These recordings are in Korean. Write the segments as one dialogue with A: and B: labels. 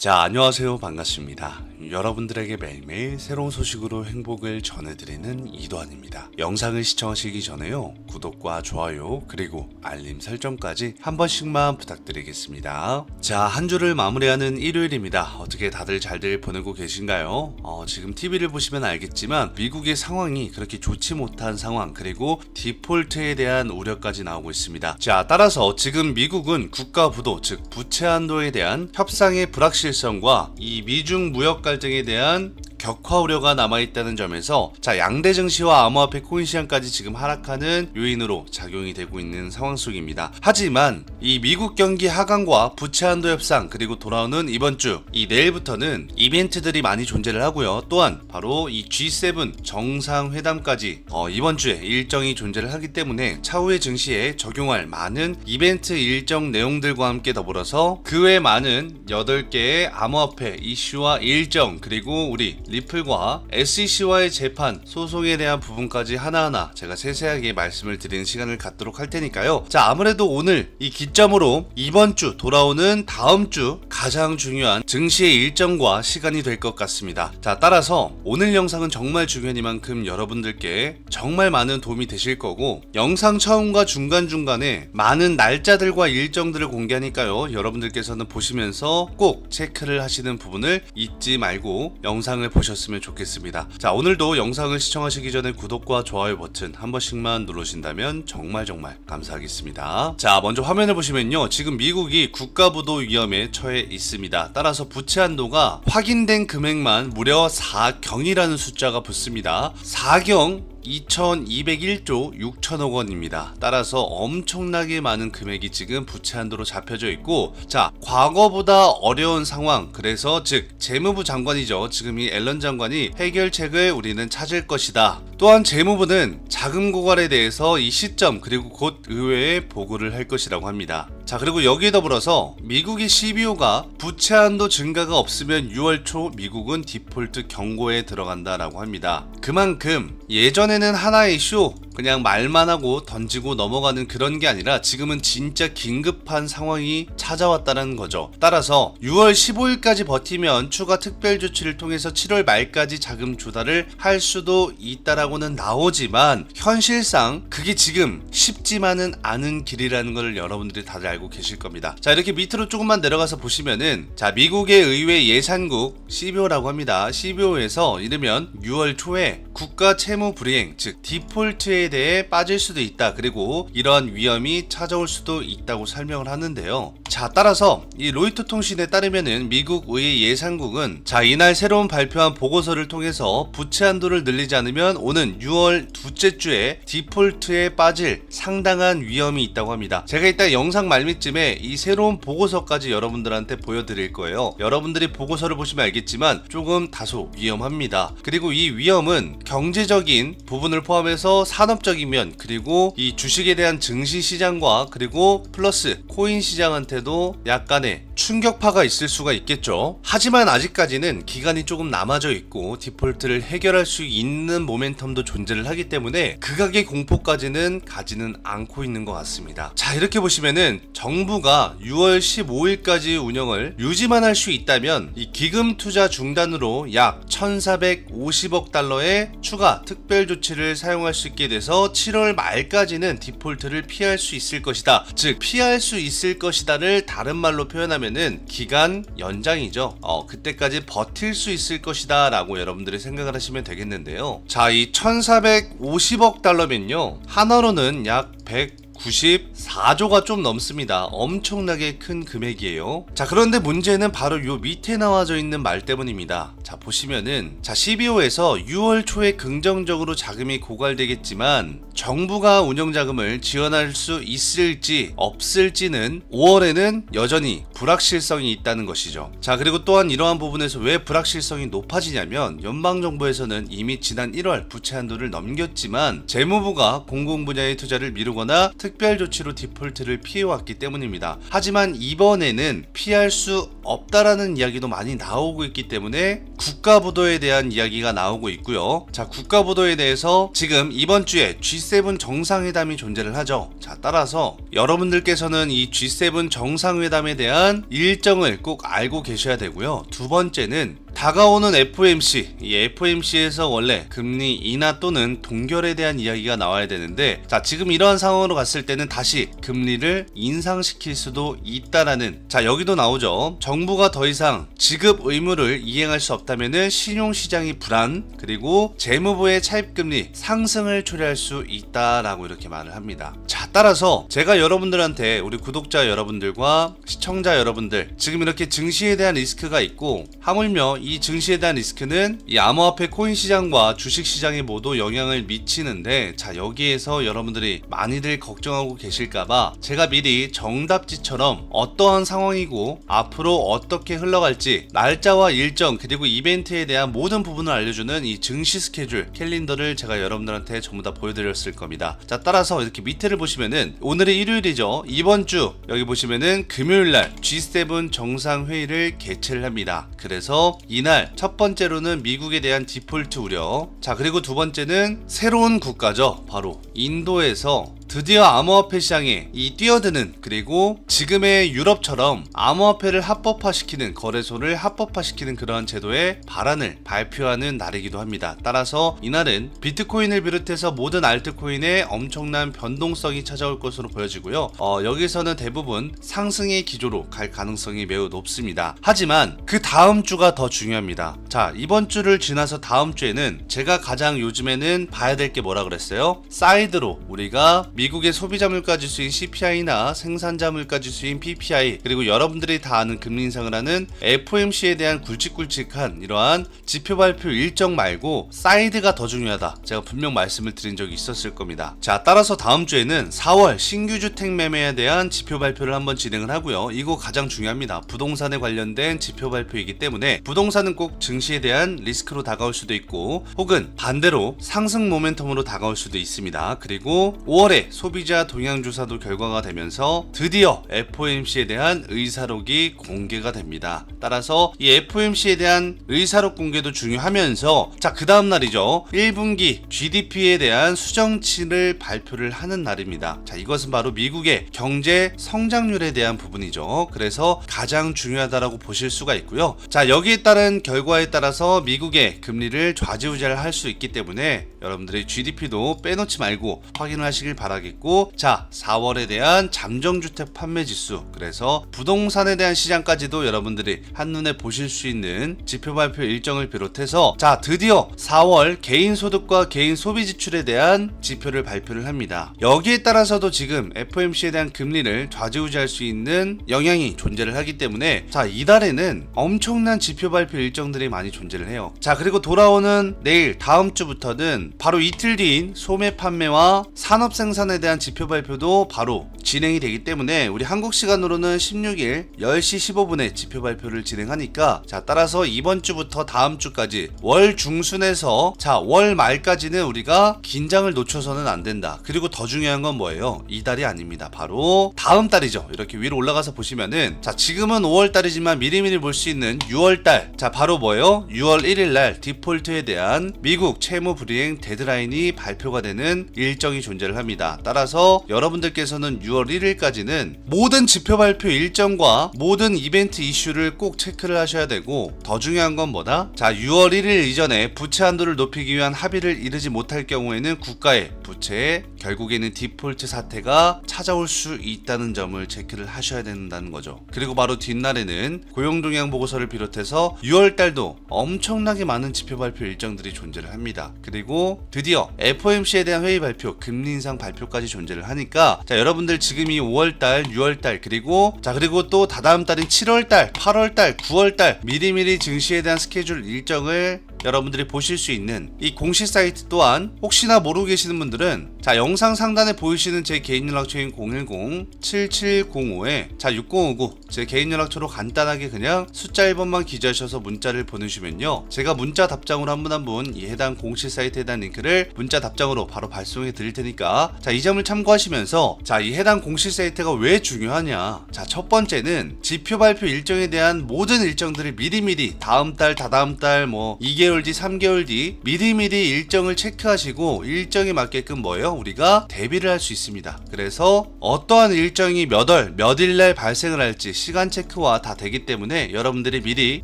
A: 자, 안녕하세요. 반갑습니다. 여러분들에게 매일매일 새로운 소식으로 행복을 전해드리는 이도환입니다. 영상을 시청하시기 전에요, 구독과 좋아요 그리고 알림 설정까지 한 번씩만 부탁드리겠습니다. 자, 한 주를 마무리하는 일요일입니다. 어떻게 다들 잘들 보내고 계신가요? 지금 TV를 보시면 알겠지만 미국의 상황이 그렇게 좋지 못한 상황, 그리고 디폴트에 대한 우려까지 나오고 있습니다. 자, 따라서 지금 미국은 국가 부도, 즉 부채 한도에 대한 협상의 불확실성과 이 미중 무역 갈등에 대한 격화 우려가 남아있다는 점에서 양대 증시와 암호화폐 코인 시장까지 지금 하락하는 요인으로 작용이 되고 있는 상황 속입니다. 하지만 이 미국 경기 하강과 부채 한도 협상, 그리고 돌아오는 이번 주 이 내일부터는 이벤트들이 많이 존재를 하고요. 또한 바로 이 G7 정상회담까지 이번 주에 일정이 존재를 하기 때문에 차후의 증시에 적용할 많은 이벤트 일정 내용들과 함께 더불어서 그 외 많은 8개의 암호화폐 이슈와 일정, 그리고 우리 리플과 SEC와의 재판, 소송에 대한 부분까지 하나하나 제가 세세하게 말씀을 드리는 시간을 갖도록 할 테니까요. 자, 아무래도 오늘 이 기점으로 이번 주 돌아오는 다음 주 가장 중요한 증시의 일정과 시간이 될 것 같습니다. 자, 따라서 오늘 영상은 정말 중요하니만큼 여러분들께 정말 많은 도움이 되실 거고, 영상 처음과 중간중간에 많은 날짜들과 일정들을 공개하니까요, 여러분들께서는 보시면서 꼭 체크를 하시는 부분을 잊지 말고 영상을 보셨으면 좋겠습니다. 자, 오늘도 영상을 시청하시기 전에 구독과 좋아요 버튼 한 번씩만 누르신다면 정말 감사하겠습니다. 자, 먼저 화면을 보시면요, 지금 미국이 국가부도 위험에 처해 있습니다. 따라서 부채 한도가 확인된 금액만 무려 4경이라는 숫자가 붙습니다. 4경 2201조 6천억 원입니다. 따라서 엄청나게 많은 금액이 지금 부채 한도로 잡혀져 있고, 자, 과거보다 어려운 상황, 그래서 즉 재무부 장관이죠. 지금 이 앨런 장관이 해결책을 우리는 찾을 것이다. 또한 재무부는 자금 고갈에 대해서 이 시점 그리고 곧 의회에 보고를 할 것이라고 합니다. 자, 그리고 여기에 더불어서 미국의 CBO가 부채 한도 증가가 없으면 6월 초 미국은 디폴트 경고에 들어간다라고 합니다. 그만큼 예전에는 하나의 이슈 그냥 말만 하고 던지고 넘어가는 그런 게 아니라 지금은 진짜 긴급한 상황이 찾아왔다는 거죠. 따라서 6월 15일까지 버티면 추가 특별 조치를 통해서 7월 말까지 자금 조달을 할 수도 있다라고는 나오지만 현실상 그게 지금 쉽지만은 않은 길이라는 걸 여러분들이 다들 알고 계실 겁니다. 자, 이렇게 밑으로 조금만 내려가서 보시면은, 자, 미국의 의회 예산국 CBO라고 합니다. CBO에서 이르면 6월 초에 국가 채무 불이행, 즉 디폴트에 대해 빠질 수도 있다, 그리고 이러한 위험이 찾아올 수도 있다고 설명을 하는데요. 자, 따라서 이 로이터 통신에 따르면은 미국 의회 예산국은 이날 새로운 발표한 보고서를 통해서 부채 한도를 늘리지 않으면 오는 6월 둘째 주에 디폴트에 빠질 상당한 위험이 있다고 합니다. 제가 이따 영상 말미쯤에 이 새로운 보고서까지 여러분들한테 보여드릴 거예요. 여러분들이 보고서를 보시면 알겠지만 조금 다소 위험합니다. 그리고 이 위험은 경제적인 부분을 포함해서 산업적인 면, 그리고 이 주식에 대한 증시 시장과 그리고 플러스 코인 시장한테도 약간의 충격파가 있을 수가 있겠죠. 하지만 아직까지는 기간이 조금 남아져 있고 디폴트를 해결할 수 있는 모멘텀도 존재를 하기 때문에 극악의 공포까지는 가지는 않고 있는 것 같습니다. 자, 이렇게 보시면은 정부가 6월 15일까지 운영을 유지만 할 수 있다면 이 기금 투자 중단으로 약 1,450억 달러의 추가 특별 조치를 사용할 수 있게 돼서 7월 말까지는 디폴트를 피할 수 있을 것이다. 즉 피할 수 있을 것이다를 다른 말로 표현하면은 기간 연장이죠. 그때까지 버틸 수 있을 것이다 라고 여러분들이 생각을 하시면 되겠는데요. 자, 이 1,450억 달러면요, 한화로는 약 194조가 좀 넘습니다. 엄청나게 큰 금액이에요. 자, 그런데 문제는 바로 요 밑에 나와져 있는 말 때문입니다. 자, 보시면은 CBO에서 6월 초에 긍정적으로 자금이 고갈되겠지만 정부가 운영자금을 지원할 수 있을지 없을지는 5월에는 여전히 불확실성이 있다는 것이죠. 자, 그리고 또한 이러한 부분에서 왜 불확실성이 높아지냐면 연방정부에서는 이미 지난 1월 부채 한도를 넘겼지만 재무부가 공공분야의 투자를 미루거나 특별 조치로 디폴트를 피해왔기 때문입니다. 하지만 이번에는 피할 수 없다라는 이야기도 많이 나오고 있기 때문에 국가부도에 대한 이야기가 나오고 있고요. 자, 국가부도에 대해서 지금 이번 주에 G7 정상회담이 존재를 하죠. 자, 따라서 여러분들께서는 이 G7 정상회담에 대한 일정을 꼭 알고 계셔야 되고요. 두 번째는 다가오는 FOMC, 이 FOMC에서 원래 금리 인하 또는 동결에 대한 이야기가 나와야 되는데, 자, 지금 이러한 상황으로 갔을 때는 다시 금리를 인상시킬 수도 있다라는, 자, 여기도 나오죠. 정부가 더 이상 지급 의무를 이행할 수 없다면은 신용시장이 불안, 그리고 재무부의 차입금리 상승을 초래할 수 있다라고 이렇게 말을 합니다. 자, 따라서 제가 여러분들한테, 우리 구독자 여러분들과 시청자 여러분들, 지금 이렇게 증시에 대한 리스크가 있고, 하물며 이 증시에 대한 리스크는 이 암호화폐 코인 시장과 주식 시장에 모두 영향을 미치는데, 자, 여기에서 여러분들이 많이들 걱정하고 계실까봐 제가 미리 정답지처럼 어떠한 상황이고 앞으로 어떻게 흘러갈지 날짜와 일정 그리고 이벤트에 대한 모든 부분을 알려주는 이 증시 스케줄 캘린더를 제가 여러분들한테 전부 다 보여드렸을 겁니다. 자, 따라서 이렇게 밑에를 보시면은 오늘이 일요일이죠. 이번 주 여기 보시면은 금요일날 G7 정상회의를 개최를 합니다. 그래서 이날 첫 번째로는 미국에 대한 디폴트 우려, 자, 그리고 두 번째는 새로운 국가죠. 바로 인도에서 드디어 암호화폐 시장에 이 뛰어드는, 그리고 지금의 유럽처럼 암호화폐를 합법화시키는, 거래소를 합법화시키는 그러한 제도의 발안을 발표하는 날이기도 합니다. 따라서 이날은 비트코인을 비롯해서 모든 알트코인의 엄청난 변동성이 찾아올 것으로 보여지고요. 여기서는 대부분 상승의 기조로 갈 가능성이 매우 높습니다. 하지만 그 다음 주가 더 중요합니다. 자, 이번 주를 지나서 다음 주에는 제가 가장 요즘에는 봐야 될 게 뭐라 그랬어요? 사이드로 우리가 미국의 소비자 물가 지수인 CPI나 생산자 물가 지수인 PPI, 그리고 여러분들이 다 아는 금리 인상을 하는 FOMC에 대한 굵직굵직한 이러한 지표 발표 일정 말고 사이드가 더 중요하다, 제가 분명 말씀을 드린 적이 있었을 겁니다. 자, 따라서 다음 주에는 4월 신규 주택 매매에 대한 지표 발표를 한번 진행을 하고요. 이거 가장 중요합니다. 부동산에 관련된 지표 발표이기 때문에 부동산은 꼭 증시에 대한 리스크로 다가올 수도 있고, 혹은 반대로 상승 모멘텀으로 다가올 수도 있습니다. 그리고 5월에 소비자 동향조사도 결과가 되면서 드디어 FOMC에 대한 의사록이 공개가 됩니다. 따라서 이 FOMC에 대한 의사록 공개도 중요하면서, 자, 그 다음 날이죠. 1분기 GDP에 대한 수정치를 발표를 하는 날입니다. 자, 이것은 바로 미국의 경제 성장률에 대한 부분이죠. 그래서 가장 중요하다라고 보실 수가 있고요. 자, 여기에 따른 결과에 따라서 미국의 금리를 좌지우지할 수 있기 때문에 여러분들이 GDP도 빼놓지 말고 확인을 하시길 바라겠고, 자, 4월에 대한 잠정주택 판매 지수, 그래서 부동산에 대한 시장까지도 여러분들이 한눈에 보실 수 있는 지표 발표 일정을 비롯해서, 자, 드디어 4월 개인 소득과 개인 소비 지출에 대한 지표를 발표를 합니다. 여기에 따라서도 지금 FOMC에 대한 금리를 좌지우지할 수 있는 영향이 존재를 하기 때문에, 자, 이달에는 엄청난 지표 발표 일정들이 많이 존재를 해요. 자, 그리고 돌아오는 내일 다음 주부터는 바로 이틀 뒤인 소매 판매와 산업 생산에 대한 지표 발표도 바로 진행이 되기 때문에 우리 한국 시간으로는 16일 10시 15분에 지표 발표를 진행하니까, 자, 따라서 이번 주부터 다음 주까지 월 중순에서, 자, 월 말까지는 우리가 긴장을 놓쳐서는 안 된다. 그리고 더 중요한 건 뭐예요? 이달이 아닙니다. 바로 다음 달이죠. 이렇게 위로 올라가서 보시면은, 자, 지금은 5월 달이지만 미리미리 볼 수 있는 6월 달, 자, 바로 뭐예요? 6월 1일 날 디폴트에 대한 미국 채무 불이행 데드라인이 발표가 되는 일정이 존재를 합니다. 따라서 여러분들께서는 6월 1일까지는 모든 지표 발표 일정과 모든 이벤트 이슈를 꼭 체크를 하셔야 되고, 더 중요한 건 뭐다? 자, 6월 1일 이전에 부채 한도를 높이기 위한 합의를 이루지 못할 경우에는 국가의 부채에 결국에는 디폴트 사태가 찾아올 수 있다는 점을 체크를 하셔야 된다는 거죠. 그리고 바로 뒷날에는 고용 동향 보고서를 비롯해서 6월 달도 엄청나게 많은 지표 발표 일정들이 존재를 합니다. 그리고 드디어 FOMC에 대한 회의 발표, 금리 인상 발표까지 존재를 하니까, 자, 여러분들 지금이 5월달, 6월달, 그리고 또 다다음 달인 7월달, 8월달, 9월달 미리미리 증시에 대한 스케줄 일정을 여러분들이 보실 수 있는 이 공식 사이트 또한 혹시나 모르고 계시는 분들은 자 영상 상단에 보이시는 제 개인 연락처인 010-7705에 자 6059 제 개인 연락처로 간단하게 그냥 숫자 1번만 기재하셔서 문자를 보내주시면요, 제가 문자 답장으로 한 분 한 분 이 해당 공식 사이트에 대한 링크를 문자 답장으로 바로 발송해 드릴 테니까 자 이 점을 참고하시면서 자 이 해당 공식 사이트가 왜 중요하냐. 자 첫 번째는 지표 발표 일정에 대한 모든 일정들을 미리미리 다음 달 다다음 달 뭐 2개월 뒤 3개월 뒤 미리미리 일정을 체크하시고 일정에 맞게끔 뭐예요? 우리가 대비를 할 수 있습니다. 그래서 어떠한 일정이 몇 월 몇 일날 발생을 할지 시간 체크와 다 되기 때문에 여러분들이 미리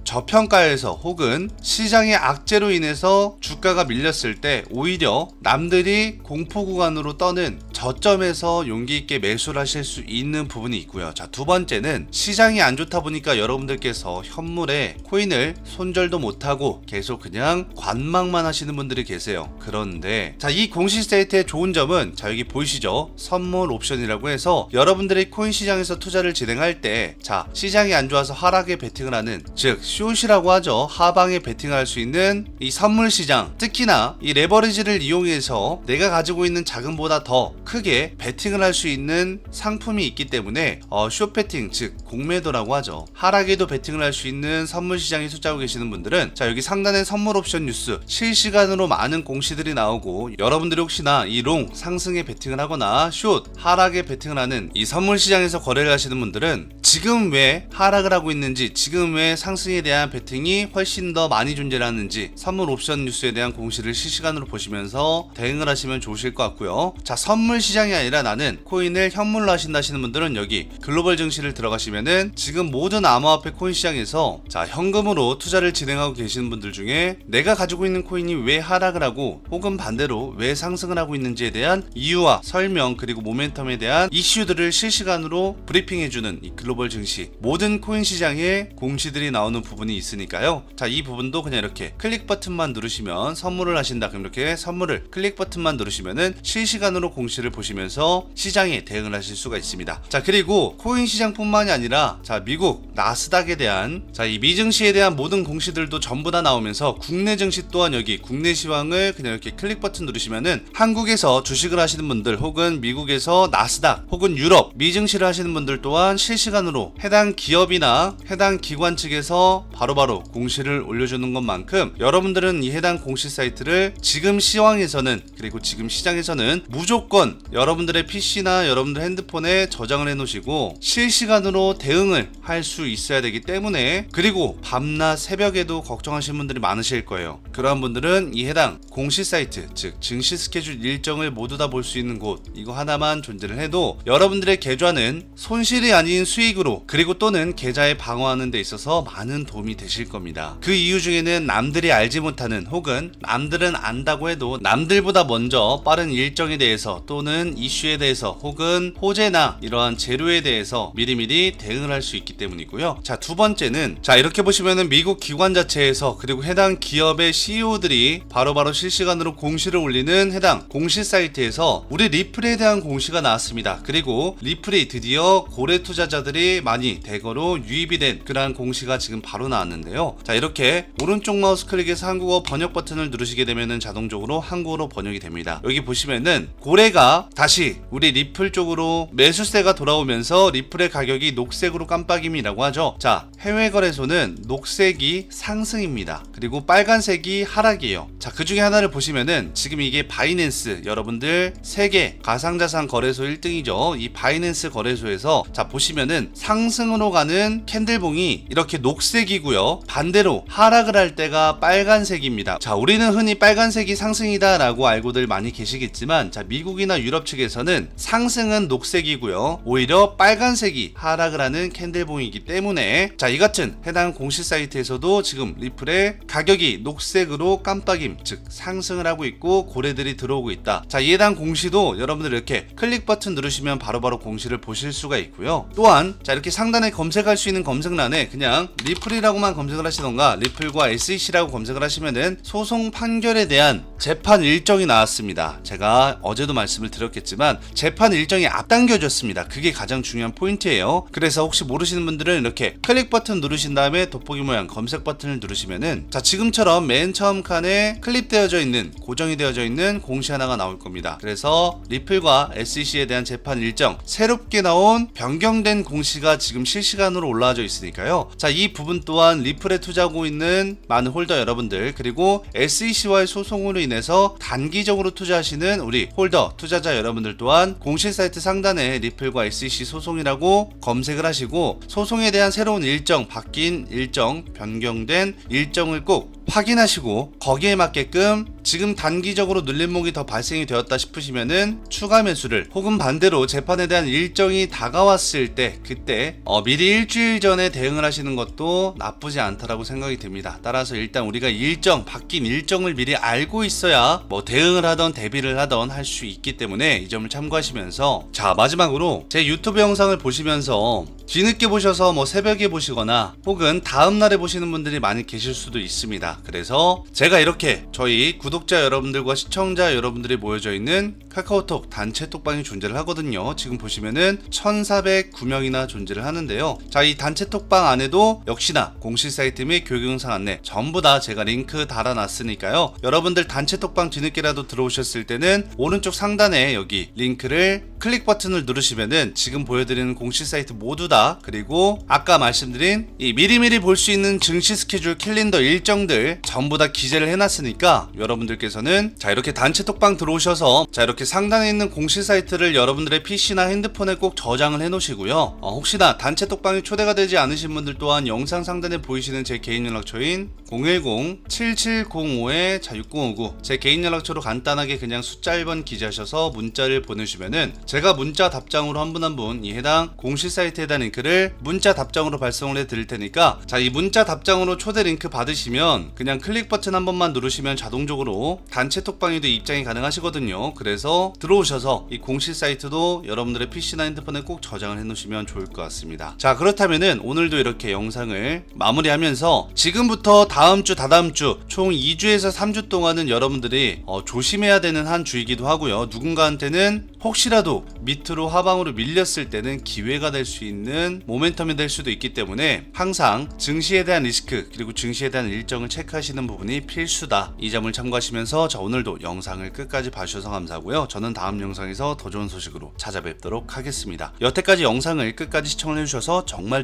A: 저평가에서 혹은 시장의 악재로 인해서 주가가 밀렸을 때 오히려 남들이 공포 구간으로 떠는 저점에서 용기 있게 매수를 하실 수 있는 부분이 있고요. 자, 두 번째는 시장이 안 좋다 보니까 여러분들께서 현물에 코인을 손절도 못하고 계속 그냥 관망만 하시는 분들이 계세요. 그런데 자, 이 공식 사이트의 좋은 점은 자 여기 보이시죠? 선물 옵션이라고 해서 여러분들이 코인 시장에서 투자를 진행할 때 자 시장이 안 좋아서 하락에 베팅을 하는, 즉 숏이라고 하죠. 하방에 베팅할 수 있는 이 선물 시장, 특히나 이 레버리지를 이용해서 내가 가지고 있는 자금보다 더 크게 베팅을 할 수 있는 상품이 있기 때문에 숏 베팅, 즉 공매도라고 하죠. 하락에도 베팅을 할 수 있는 선물 시장에 투자하고 계시는 분들은 자 여기 상단에 선물 옵션 뉴스 실시간으로 많은 공시들이 나오고, 여러분들이 혹시나 이 롱 상승에 베팅을 하거나 숏 하락에 베팅을 하는 이 선물 시장에서 거래를 하시는 분들은 지금 왜 하락을 하고 있는지, 지금 왜 상승에 대한 베팅이 훨씬 더 많이 존재를 하는지 선물 옵션 뉴스에 대한 공시를 실시간으로 보시면서 대응을 하시면 좋으실 것 같고요. 자, 선물 시장이 아니라 나는 코인을 현물로 하신다 하시는 분들은 여기 글로벌 증시를 들어가시면은 지금 모든 암호화폐 코인 시장에서 자 현금으로 투자를 진행하고 계시는 분들 중에 내가 가지고 있는 코인이 왜 하락을 하고 혹은 반대로 왜 상승을 하고 있는지에 대한 이유와 설명, 그리고 모멘텀에 대한 이슈들을 실시간으로 브리핑해주는 이 글로벌 증시 모든 코인 시장에 공시들이 나오는 부분이 있으니까요. 자, 이 부분도 그냥 이렇게 클릭 버튼만 누르시면 선물을 하신다, 그럼 이렇게 선물을 클릭 버튼만 누르시면은 실시간으로 공시를 보시면서 시장에 대응을 하실 수가 있습니다. 자, 그리고 코인 시장뿐만이 아니라 자 미국 나스닥에 대한 자 이 미증시에 대한 모든 공시들도 전부 다 나오면서 국내 증시 또한 여기 국내 시황을 그냥 이렇게 클릭 버튼 누르시면은 한국에서 주식을 하시는 분들 혹은 미국에서 나스닥 혹은 유럽 미증시를 하시는 분들 또한 실시간으로 해당 기업이나 해당 기관 측에서 바로바로 공시를 올려주는 것만큼 여러분들은 이 해당 공시 사이트를 지금 시황에서는, 그리고 지금 시장에서는 무조건 여러분들의 PC나 여러분들 핸드폰에 저장을 해 놓으시고 실시간으로 대응을 할 수 있어야 되기 때문에, 그리고 밤낮 새벽에도 걱정하시는 분들이 많으실 거예요. 그러한 분들은 이 해당 공시 사이트, 즉 증시 스케줄 일정을 모두 다 볼 수 있는 곳, 이거 하나만 존재를 해도 여러분들의 계좌는 손실이 아닌 수익으로, 그리고 또는 계좌에 방어하는 데 있어서 많은 도움이 되실 겁니다. 그 이유 중에는 남들이 알지 못하는, 혹은 남들은 안다고 해도 남들보다 먼저 빠른 일정에 대해서 또는 이슈에 대해서 혹은 호재나 이러한 재료에 대해서 미리미리 대응을 할 수 있기 때문이고요. 자, 두 번째는 자 이렇게 보시면은 미국 기관 자체에서 그리고 해당 기업의 CEO들이 바로바로 실시간으로 공시를 올리는 해당 공시 사이트에서 우리 리플에 대한 공시가 나왔습니다. 그리고 리플이 드디어 고래 투자자들이 많이 대거로 유입이 된 그러한 공시가 지금 바로 나왔는데요. 자, 이렇게 오른쪽 마우스 클릭에서 한국어 번역 버튼을 누르시게 되면은 자동적으로 한국어로 번역이 됩니다. 여기 보시면은 고래가 다시 우리 리플 쪽으로 매수세가 돌아오면서 리플의 가격이 녹색으로 깜빡임이라고 하죠. 자, 해외 거래소는 녹색이 상승입니다. 그리고 빨간색이 하락이에요. 자, 그 중에 하나를 보시면은 지금 이게 바이낸스, 여러분들 세계 가상자산 거래소 1등이죠. 이 바이낸스 거래소에서 자 보시면은 상승으로 가는 캔들봉이 이렇게 녹색이고요. 반대로 하락을 할 때가 빨간색입니다. 자, 우리는 흔히 빨간색이 상승이다 라고 알고들 많이 계시겠지만 자 미국이나 유럽 측에서는 상승은 녹색이고요. 오히려 빨간색이 하락을 하는 캔들봉이기 때문에 자 이 같은 해당 공시 사이트에서도 지금 리플의 가격이 녹색으로 깜빡임, 즉 상승을 하고 있고 고래들이 들어오고 있다. 자, 이 해당 공시도 여러분들 이렇게 클릭 버튼 누르시면 바로바로 공시를 보실 수가 있고요. 또한 자 이렇게 상단에 검색할 수 있는 검색란에 그냥 리플이라고만 검색을 하시던가 리플과 SEC라고 검색을 하시면은 소송 판결에 대한 재판 일정이 나왔습니다. 제가 어제도 말씀을 드렸겠지만 재판 일정이 앞당겨졌습니다. 그게 가장 중요한 포인트예요. 그래서 혹시 모르시는 분들은 이렇게 클릭 버튼 누르신 다음에 돋보기 모양 검색 버튼을 누르시면은 자, 지금처럼 맨 처음 칸에 클립되어져 있는, 고정이 되어져 있는 공시 하나가 나올 겁니다. 그래서 리플과 SEC에 대한 재판 일정, 새롭게 나온 변경된 공시가 지금 실시간으로 올라와져 있으니까요. 자, 이 부분 또한 리플에 투자하고 있는 많은 홀더 여러분들, 그리고 SEC와의 소송으로 인해서 단기적으로 투자하시는 우리 홀더 투자자 여러분들 또한 공시 사이트 상단에 리플과 SEC 소송이라고 검색을 하시고 소송에 대한 새로운 일정, 바뀐 일정, 변경된 일정을 꼭 확인하시고 거기에 맞게끔 지금 단기적으로 눌림목이 더 발생이 되었다 싶으시면은 추가 매수를, 혹은 반대로 재판에 대한 일정이 다가왔을 때 그때 미리 일주일 전에 대응을 하시는 것도 나쁘지 않다라고 생각이 듭니다. 따라서 일단 우리가 일정, 바뀐 일정을 미리 알고 있어야 뭐 대응을 하던 대비를 하던 할 수 있기 때문에 이 점을 참고하시면서, 자, 마지막으로 제 유튜브 영상을 보시면서 뒤늦게 보셔서 뭐 새벽에 보시거나 혹은 다음날에 보시는 분들이 많이 계실 수도 있습니다. 그래서 제가 이렇게 저희 구독자 여러분들과 시청자 여러분들이 모여져 있는 카카오톡 단체 톡방이 존재를 하거든요. 지금 보시면은 1409명이나 존재를 하는데요. 자, 이 단체 톡방 안에도 역시나 공시 사이트 및 교육 영상 안내 전부 다 제가 링크 달아놨으니까요. 여러분들 단체 톡방 뒤늦게라도 들어오셨을 때는 오른쪽 상단에 여기 링크를 클릭 버튼을 누르시면은 지금 보여드리는 공시 사이트 모두 다, 그리고 아까 말씀드린 이 미리미리 볼 수 있는 증시 스케줄 캘린더 일정들 전부 다 기재를 해놨으니까 여러분들께서는 자, 이렇게 단체 톡방 들어오셔서 자, 이렇게 상단에 있는 공시 사이트를 여러분들의 PC나 핸드폰에 꼭 저장을 해 놓으시고요. 혹시나 단체 톡방에 초대가 되지 않으신 분들 또한 영상 상단에 보이시는 제 개인 연락처인 010-7705-6059 제 개인 연락처로 간단하게 그냥 숫자 1번 기재하셔서 문자를 보내주시면은 제가 문자 답장으로 한 분 한 분 이 해당 공시 사이트에 대한 링크를 문자 답장으로 발송을 해 드릴 테니까, 자, 이 문자 답장으로 초대 링크 받으시면 그냥 클릭 버튼 한 번만 누르시면 자동적으로 단체 톡방에도 입장이 가능하시거든요. 그래서 들어오셔서 이 공시 사이트도 여러분들의 PC나 핸드폰에 꼭 저장을 해 놓으시면 좋을 것 같습니다. 자, 그렇다면은 오늘도 이렇게 영상을 마무리하면서 지금부터 다음 주, 다다음 주 총 2주에서 3주 동안은 여러분들이 조심해야 되는 한 주이기도 하고요. 누군가한테는 혹시라도 밑으로 하방으로 밀렸을 때는 기회가 될 수 있는 모멘텀이 될 수도 있기 때문에 항상 증시에 대한 리스크, 그리고 증시에 대한 일정을 체크하시는 부분이 필수다. 이 점을 참고하시면서 자, 오늘도 영상을 끝까지 봐주셔서 감사하고요. 저는 다음 영상에서 더 좋은 소식으로 찾아뵙도록 하겠습니다. 여태까지 영상을 끝까지 시청을 해주셔서 정말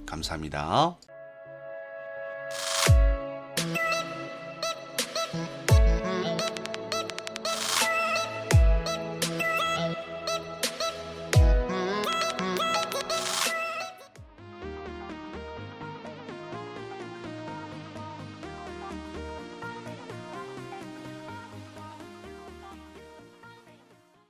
A: 감사합니다.